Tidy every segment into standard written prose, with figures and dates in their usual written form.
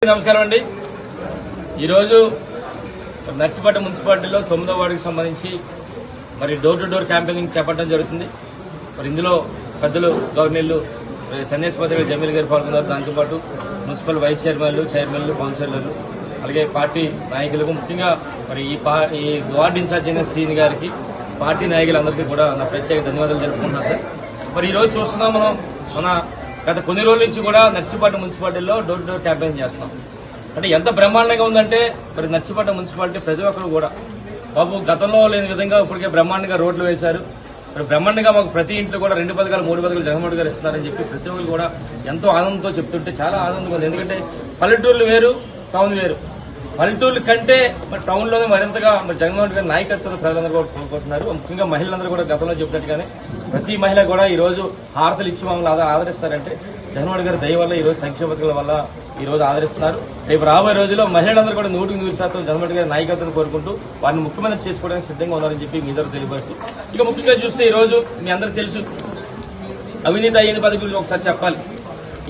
నమస్కారం అండి. ఈరోజు నర్సీపట్నం మున్సిపాలిటీలో 9వ వార్డుకి సంబంధించి మరి డోర్ టు డోర్ క్యాంపెయినింగ్ చేపట్టడం జరుగుతుంది. మరి ఇందులో పెద్దలు గవర్నర్లు సన్యాసిపతి జమీల్ గారు పాల్గొన్నారు. దాంతోపాటు మున్సిపల్ వైస్ చైర్మన్లు కౌన్సిలర్లు అలాగే పార్టీ నాయకులకు ముఖ్యంగా మరి ఈ వార్డు ఇన్ఛార్జ్ అయిన శ్రీని గారికి పార్టీ నాయకులందరికీ కూడా నా ప్రత్యేక ధన్యవాదాలు తెలుపుకుంటున్నాను సార్. మరి ఈ రోజు చూస్తున్నాం మన గత కొన్ని రోజుల నుంచి కూడా నర్సీపట్నం మున్సిపాలిటీలో డోర్ టు డోర్ క్యాంపెయిన్ చేస్తున్నాం. అంటే ఎంత బ్రహ్మాండంగా ఉందంటే మరి నర్సీపట్నం మున్సిపాలిటీ ప్రతి ఒక్కరు కూడా బాబు గతంలో లేని విధంగా ఇప్పటికే బ్రహ్మాండంగా రోడ్లు వేశారు. మరి బ్రహ్మాండంగా మాకు ప్రతి ఇంట్లో కూడా 2 పథకాలు 3 పథకాలు జగన్మోహన్ గారు ఇస్తున్నారని చెప్పి ప్రతి ఒక్కరు కూడా ఎంతో ఆనందంతో చెప్తుంటే చాలా ఆనందంగా ఉంది. ఎందుకంటే పల్లెటూర్లు వేరు, టౌన్ వేరు. పల్లెటూర్ల కంటే మరి టౌన్ లోనే మరింతగా మరి జగన్మోహన్ గారి నాయకత్వం ప్రజలందరూ కూడా కోరుకుంటున్నారు. ముఖ్యంగా మహిళలందరూ కూడా గతంలో చెప్పినట్టుగానే ప్రతి మహిళ కూడా ఈ రోజు హారతలు ఇచ్చి మమ్మల్ని ఆదరిస్తారంటే జగన్మోహన్ గారి దయ వల్ల ఈ రోజు సంక్షేమ పథకాల వల్ల ఈ రోజు ఆదరిస్తున్నారు. రేపు రాబోయే రోజుల్లో మహిళలందరూ కూడా 100% జగన్మోహన్ గారి నాయకత్వం కోరుకుంటూ వారిని ముఖ్యమంత్రి చేసుకోవడానికి సిద్ధంగా ఉన్నారని చెప్పి మీ దగ్గర తెలియపరుస్తూ ఇక ముఖ్యంగా చూస్తే ఈ రోజు మీ అందరూ తెలుసు అవినీతి అయ్యింది పదవి గురించి ఒకసారి చెప్పాలి.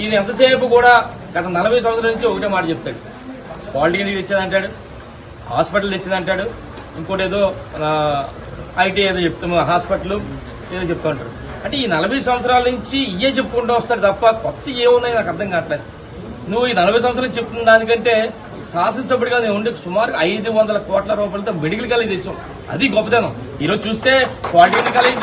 ఇది ఎంతసేపు కూడా గత 40 సంవత్సరాల నుంచి ఒకటే మాట చెప్తాడు. పాలిటెక్నిక్ తెచ్చేదంటాడు, హాస్పిటల్ తెచ్చేదంటాడు, ఇంకోటి ఏదో ఐటీ ఏదో చెప్తాము హాస్పిటల్ ఏదో చెప్తూ ఉంటాడు. అంటే ఈ 40 సంవత్సరాల నుంచి ఇవే చెప్పుకుంటూ వస్తాడు తప్ప కొత్త ఏమున్నాయి నాకు అర్థం కావట్లేదు. నువ్వు ఈ 40 సంవత్సరాలు చెప్తున్న దానికంటే శాసనసభ్యుడిగా నేను ఉండి సుమారు 500 కోట్ల రూపాయలతో మెడికల్ కాలేజ్ తెచ్చాం. అది గొప్పతనం. ఈరోజు చూస్తే పాలిటెక్నిక్ కాలేజ్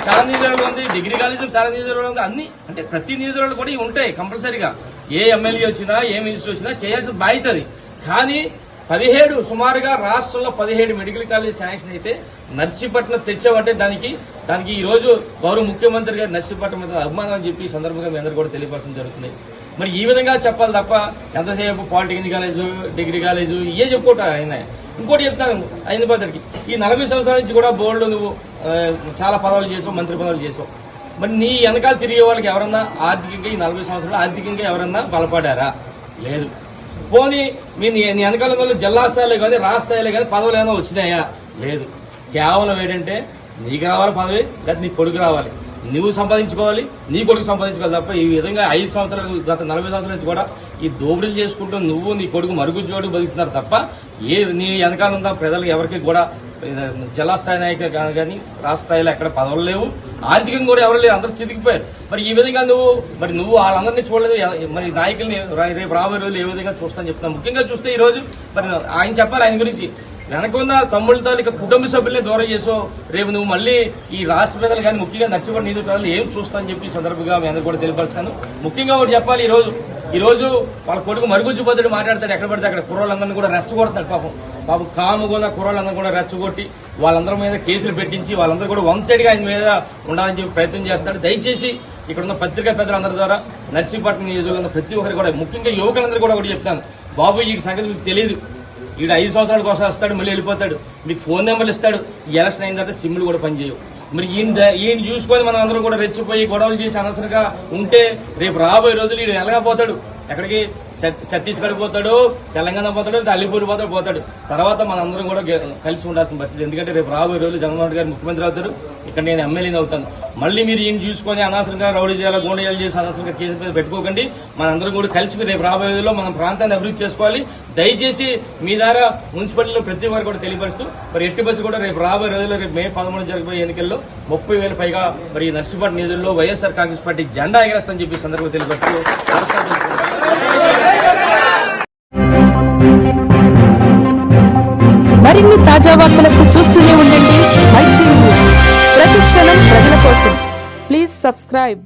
చాలా నియోజకవర్గంలో ఉంది, డిగ్రీ కాలేజ్ చాలా నియోజకవర్గంలో ఉంది. అన్ని అంటే ప్రతి నియోజకవర్గంలో కూడా ఇవి ఉంటాయి కంపల్సరీగా. ఏ ఎమ్మెల్యే వచ్చినా ఏ మినిస్టర్ వచ్చినా చేయాల్సిన బాధ్యత అది. కానీ 17 సుమారుగా రాష్ట్రంలో 17 మెడికల్ కాలేజ్ శాంక్షన్ అయితే నర్సీపట్నం తెచ్చామంటే దానికి ఈ రోజు గౌరవ ముఖ్యమంత్రి గారు నర్సీపట్నం మీద అభిమానం అని చెప్పి ఈ సందర్భంగా మీ అందరూ కూడా తెలియపరచడం జరుగుతుంది. మరి ఈ విధంగా చెప్పాలి తప్ప ఎంతసేపు పాలిటెక్నిక్ కాలేజు డిగ్రీ కాలేజు ఇవే చెప్పుకోవటం ఆయన. ఇంకోటి చెప్తాను అయిన పద్ధతికి ఈ 40 సంవత్సరాల నుంచి కూడా బోర్డులో నువ్వు చాలా పదవులు చేసావు, మంత్రి పదవులు చేసావు. మరి నీ వెనకాల తిరిగే వాళ్ళకి ఎవరన్నా ఆర్థికంగా ఈ 40 సంవత్సరాలు ఆర్థికంగా ఎవరన్నా బలపడారా? లేదు. పోనీ నీ వెనకాల వాళ్ళు జిల్లా స్థాయిలో కానీ రాష్ట్ర స్థాయిలో కానీ పదవులు ఏమైనా వచ్చినాయా? లేదు. కేవలం ఏంటంటే నీకు రావాలి పదవి, లేదా నీ కొడుకు రావాలి, నువ్వు సంపాదించుకోవాలి, నీ కొడుకు సంపాదించుకోవాలి తప్ప ఈ విధంగా 5 సంవత్సరాలు గత 40 సంవత్సరాల నుంచి కూడా ఈ దోపిడీలు చేసుకుంటూ నువ్వు నీ కొడుకు మరుగుజ్జోడు బతుకుతున్నారు తప్ప నీ వెనకాల ఉన్న ప్రజలకు ఎవరికి కూడా జిల్లా స్థాయి నాయకులు కానీ రాష్ట్ర స్థాయిలో ఎక్కడ పదవులు లేవు, ఆర్థికంగా కూడా ఎవరు లేరు, అందరూ చితికిపోయారు. మరి ఈ విధంగా నువ్వు వాళ్ళందరినీ చూడలేదు. మరి నాయకుల్ని రేపు రాబోయే రోజులు ఏ విధంగా చూస్తాను చెప్తాను. ముఖ్యంగా చూస్తే ఈ రోజు మరి ఆయన చెప్పాలి ఆయన గురించి వెనకున్న తమ్ముళ్ళతో ఇక కుటుంబ సభ్యుల్ని దూరం చేసో రేపు నువ్వు మళ్ళీ ఈ రాష్ట్ర ప్రజలు కానీ ముఖ్యంగా నర్సీపట్నం నియోజక ప్రజలు ఏం చూస్తానని చెప్పి సందర్భంగా మీ అందరూ కూడా తెలియపరుస్తాను. ముఖ్యంగా ఒకటి చెప్పాలి, ఈ రోజు వాళ్ళ కొడుకు మరుగుజ్జుపోతాడు మాట్లాడతాడు, ఎక్కడ పడితే అక్కడ కుర్రోళ్ళందరినీ కూడా రెచ్చగొడతాడు. పాపం కాముగా కుర్రోళ్ళందరూ కూడా రెచ్చగొట్టి వాళ్ళందరి మీద కేసులు పెట్టించి వాళ్ళందరూ కూడా వన్ సైడ్ గా ఆయన మీద ఉండాలని చెప్పి ప్రయత్నం చేస్తాడు. దయచేసి ఇక్కడ ఉన్న పత్రికా పెద్దలందరి ద్వారా నర్సీపట్నం నియోజకవర్గంలో ప్రతి ఒక్కరు కూడా ముఖ్యంగా యువకులందరూ కూడా ఒకటి చెప్తాను, బాబు ఈ సంగతి మీకు తెలియదు. ఈడు 5 సంవత్సరాల కోసం వస్తాడు, మళ్ళీ వెళ్ళిపోతాడు, మీకు ఫోన్ నెంబర్లు ఇస్తాడు. ఈ ఎలక్షన్ అయిన తర్వాత సిమ్లు కూడా పనిచేయవు. మరి ఈయన చూసుకొని మనం అందరం కూడా రెచ్చిపోయి గొడవలు చేసి అనవసరంగా ఉంటే రేపు రాబోయే రోజులు ఈయన ఎలాగపోతాడు, ఎక్కడికి ఛత్తీస్గఢ్ పోతాడు, తెలంగాణ పోతాడు, అల్లిపూర్ పోతాడు. తర్వాత మనందరం కూడా కలిసి ఉండాల్సిన పరిస్థితి. ఎందుకంటే రేపు రాబోయే రోజులు జగన్మోహన్ గారు ముఖ్యమంత్రి అవుతారు, ఇక్కడ నేను ఎమ్మెల్యేని అవుతాను. మళ్ళీ మీరు ఈయన చూసుకొని అనవసరంగా రౌడీ చేయాలి, గోండయాలు చేసి అనవసరంగా కేసుల మీద పెట్టుకోకండి. మనందరం కూడా కలిసి రేపు రాబోయే రోజుల్లో మన ప్రాంతాన్ని అభివృద్ధి చేసుకోవాలి. దయచేసి మీ ద్వారా మున్సిపాలిటీలో ప్రతి వారు కూడా తెలియపరుస్తూ మరి ఎట్టి బస్సు కూడా రేపు రాబోయే రోజుల్లో రేపు May 11 జరగబోయే ఎన్నికల్లో 30,000 పైగా మరి నర్సీపట్నం నియోజకవర్గంలో వైఎస్ఆర్ కాంగ్రెస్ పార్టీ జెండా ఎగరేస్తని చెప్పి సందర్భంగా తెలియపరుస్తూ మరిన్ని తాజా వార్తలకు చూస్తూనే ఉండండి మైత్రి న్యూస్. ప్రతి క్షణం ప్రజల కోసం. Please subscribe.